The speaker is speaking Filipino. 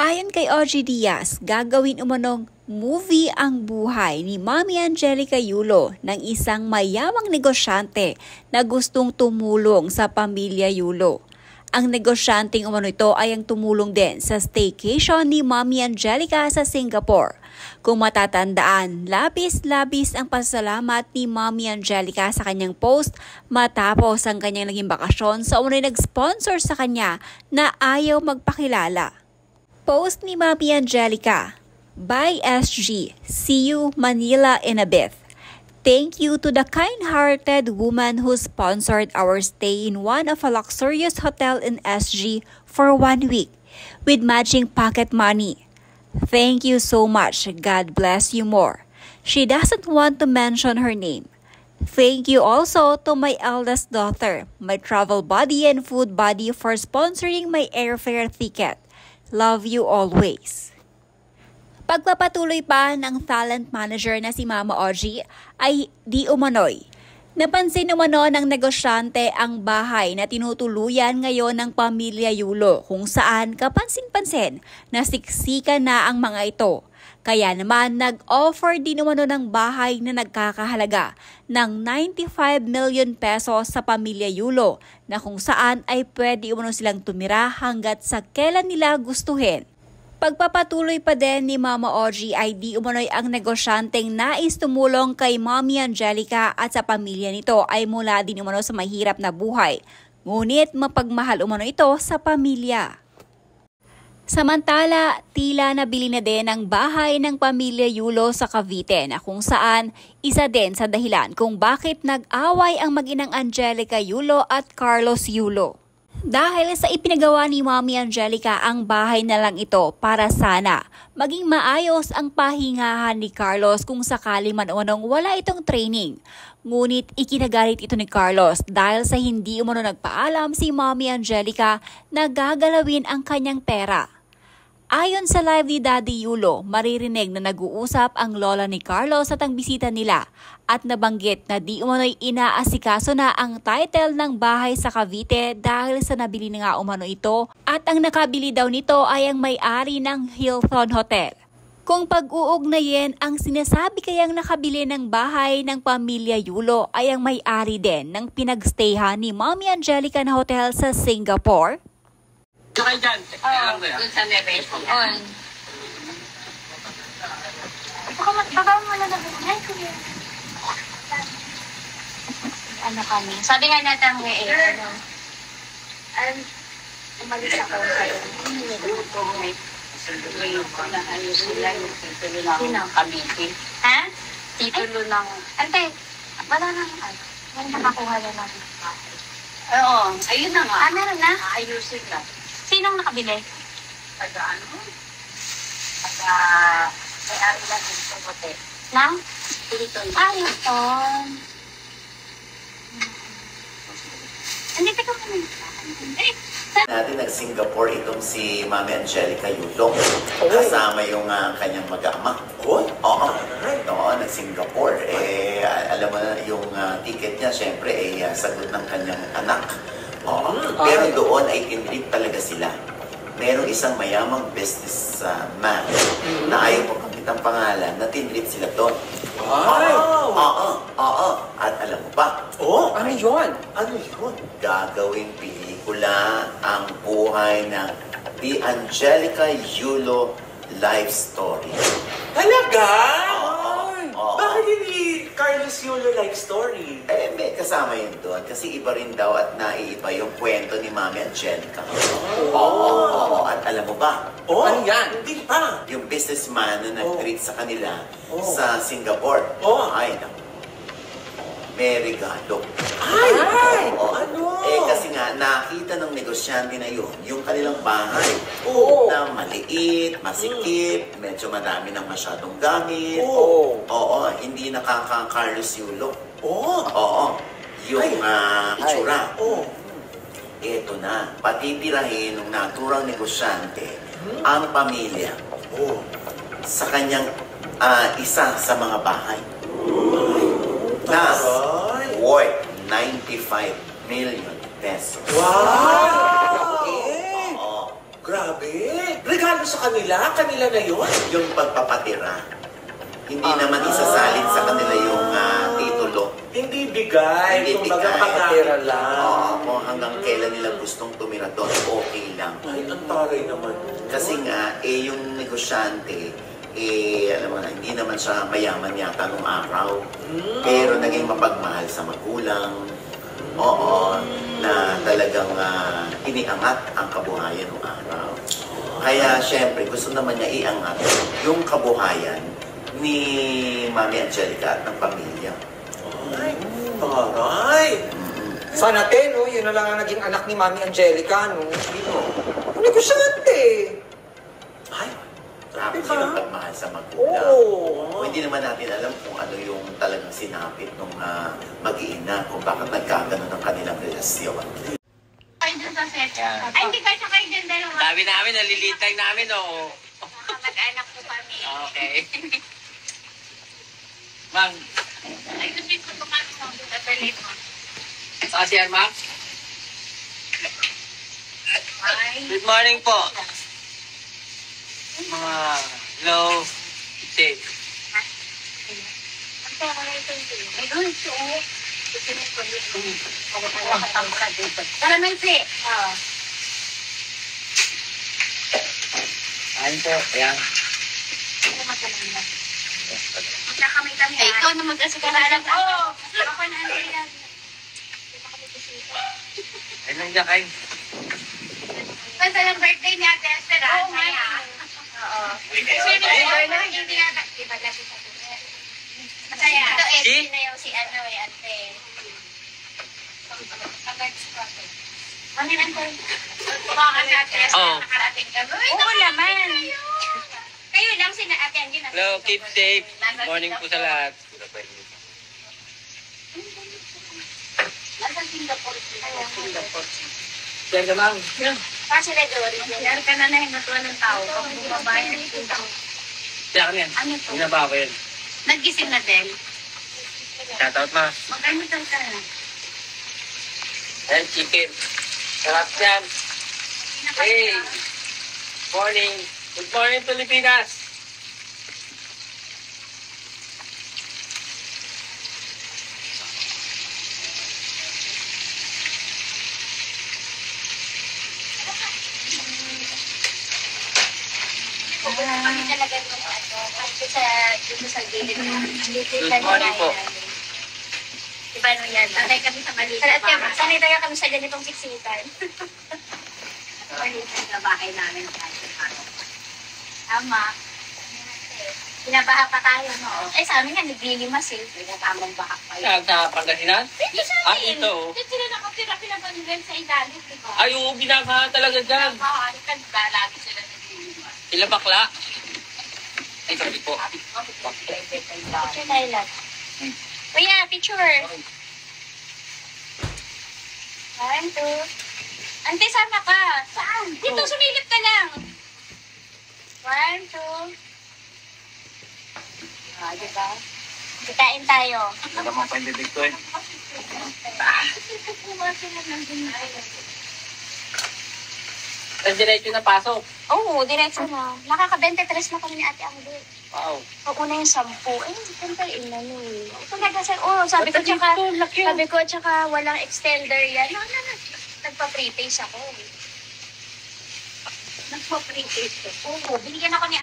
Ayon kay OG Diaz, gagawin umanong movie ang buhay ni Mami Angelica Yulo ng isang mayamang negosyante na gustong tumulong sa pamilya Yulo. Ang negosyanteng umano ito ay ang tumulong din sa staycation ni Mami Angelica sa Singapore. Kung matatandaan, labis-labis ang pasalamat ni Mami Angelica sa kanyang post matapos ang kanyang naging bakasyon sa umano'y nag-sponsor sa kanya na ayaw magpakilala. Post ni Mami Angelica, "Bye SG, see you Manila in a bit. Thank you to the kind-hearted woman who sponsored our stay in one of a luxurious hotel in SG for 1 week with matching pocket money. Thank you so much, God bless you more." She doesn't want to mention her name. Thank you also to my eldest daughter, my travel buddy and food buddy for sponsoring my airfare ticket. Love you always. Pagpapatuloy pa ng talent manager na si Mama OG ay di umano'y. Napansin umano ng negosyante ang bahay na tinutuluyan ngayon ng pamilya Yulo kung saan kapansin-pansin na siksikan na ang mga ito. Kaya naman nag-offer din umano ng bahay na nagkakahalaga ng 95 million pesos sa pamilya Yulo na kung saan ay pwede umano silang tumira hanggat sa kailan nila gustuhin. Pagpapatuloy pa din ni Mama OG ay di umano'y ang negosyanteng nais tumulong kay Mami Angelica at sa pamilya nito ay mula din umano sa mahirap na buhay. Ngunit mapagmahal umano ito sa pamilya. Samantala, tila nabili na din ang bahay ng pamilya Yulo sa Cavite na kung saan isa din sa dahilan kung bakit nag-away ang mag-inang Angelica Yulo at Carlos Yulo. Dahil sa ipinagawa ni Mami Angelica ang bahay na lang ito para sana maging maayos ang pahingahan ni Carlos kung sakali man umanong wala itong training. Ngunit ikinagalit ito ni Carlos dahil sa hindi umano nagpaalam si Mami Angelica na gagalawin ang kanyang pera. Ayon sa live ni Daddy Yulo, maririnig na nag-uusap ang lola ni Carlos at ang bisita nila at nabanggit na di umano'y inaasikaso na ang title ng bahay sa Cavite dahil sa nabili na nga umano ito at ang nakabili daw nito ay ang may-ari ng Hilton Hotel. Kung pag-uugnayin, ang sinasabi kayang nakabili ng bahay ng pamilya Yulo ay ang may-ari din ng pinagstayhan ni Mami Angelica na hotel sa Singapore. Okay dyan. Doon sa Neveson. Baka mo na nabuhay ko yun. Ano kami? Sabi nga natin umalis ako sa grupo. May ayos sila yung titulo ng Cavite. Ha? Titulo ng... Ante, wala nang may nakakuha na natin. Oo, ayun na nga. Meron na? Ayusin na. Sinong nakabili? Taga ano? Taga... May-ari lang yung hotel. Nang? Hilton. Hilton. Andito ka kami. Natin nag-Singapore itong si Mami Angelica Yulo. Kasama yung kanyang mag-ama. Oo, nag-Singapore. Alam mo na yung ticket niya, syempre, sagot ng kanyang anak. Pero doon ay tinrip talaga sila. Merong isang mayamang businessman na ayaw mo kamit ang pangalan na tinrip sila doon. At alam mo ba? Ano yun? Gagawing pelikula ang buhay ng The Angelica Yulo Life Story. Talaga? Bakit hindi Carlos Yulo life story? May kasama yun doon. Kasi iba rin daw at naiiba yung kwento ni Mami Angelica. At alam mo ba? Ano yan? Hindi pa. Yung businessman na nag-treat sa kanila sa Singapore. Ay, may regalo. Ano? Kasi nga, nakita ng negosyante na yun, yung kanilang bahay. Na maliit, masikip, medyo madami ng masyadong gamit. Hindi nakaka-Carlos Yulo. Yung itsura. Eto na, patitirahin ng naturang negosyante ang pamilya sa kanyang isa sa mga bahay. Na worth 95 million pesos. Wow! Grabe! Regalo sa kanila? Kanila na yun? Yung pagpapatira. Hindi naman isasalin sa kanila yung titulo. Hindi bigay. Hindi Kumbaga bigay. pag-atira lang. Oo, kung hanggang kailan nila gustong tumira doon, okay lang. Ay, ang taray naman. Kasi nga, yung negosyante, alam mo na, hindi naman siya mayaman yata nung araw. Pero naging mapagmahal sa magulang. Oo, na talagang iniangat ang kabuhayan nung araw. Kaya, syempre, gusto naman niya iangat yung kabuhayan ni Mami Angelica at ng pamilya. Ay, taray. Sana no? Yun na lang ang naging anak ni Mami Angelica, no? Sino? Negosyante. Ay, Tapos diba? yung pagmahal sa magulang. Oo. Hindi naman natin alam kung ano yung talagang sinapit nung mag-iina, kung bakit nagkaganon ang kanilang relasyon. Ay, dun sa set. Ay, hindi ka siya kayo dyan dalawa. Sabi namin, nalilitay namin, oh. Mag-anak po kami. Okay. Ma'am, Ay, gusto ko tumano mo. Tatali mo. saan si Ma'am? Ay. Good morning po. Hello. Dave. Ang tayo na ito. Ay, gusto ko. Gusto ko dito. Tara, Melfi. Ayun po, ayan. Magkakamay kami. Ay, ikaw na mag-asikaran. Oo. Ako na ano yan. Ayun lang dyan kayo. Basta ng birthday ni Ate Esther. Oo, nga. Oo. Sino yung hindi nga. Diba lagi sa tuloy? Masaya. Ito, Edgy na yung si ano eh, Ante. Ano yung Ante? Kumakan si Ate Esther. Oo. Nakarating kami. Oo naman. Kayo lang sina Ate Angie. Hello, keep safe. Morning po sa lahat. Nasa Singapore. Singapore. Diyan ka, ma'am. Kasi Redori, yan ka na nahinutuan ng tao. Kung bumabayan ng tao. Diyan ka yan. Ano to? Ginaba ko yan. Naggising na din. Shoutout, ma. Mag-almusal ka na. Ayan, chicken. Sarap yan. Hey. Morning. Good morning, Pilipinas. Kami talaga nung ano, kasi dito sa gilid. Good morning po. Diba nung yan? Sanay kami sa maliit na bahay. Sanay talaga kami sa ganitong siksikan. Maliit na bahay namin. Tama. Binabaha pa tayo, no? Eh, sa amin nga, naglilimas eh. Pinatamang baha pa yun. Saan sa Pangasinan? Dito sa Ah, amin. ito, oh. Dito sila nakatira, pinabanggol sa ilalim, di ba? Ay, oo, binabaha talaga dyan. Nakakalikan ba? Lagi sila naglilimas. Sila bakla. Ay, sabi po. Picture tayo lang. Kuya, picture. 1, 2. Ante, sama ka. Saan? Dito, sumilip ka lang. 1, 2. Ah, diba? Kikain tayo. Wala naman pa yung bibig ko eh. Ang diretso na pasok. Oo, diretso na. Nakaka-23 na kami ni Ate Angel. Wow. Una yung 10. Eh, siyempre, inano eh. Talaga, sabi ko, tsaka walang extender yan. No. Nagpa-prepace ako. Nagpa-prepace ko. Oo, binigyan ako ni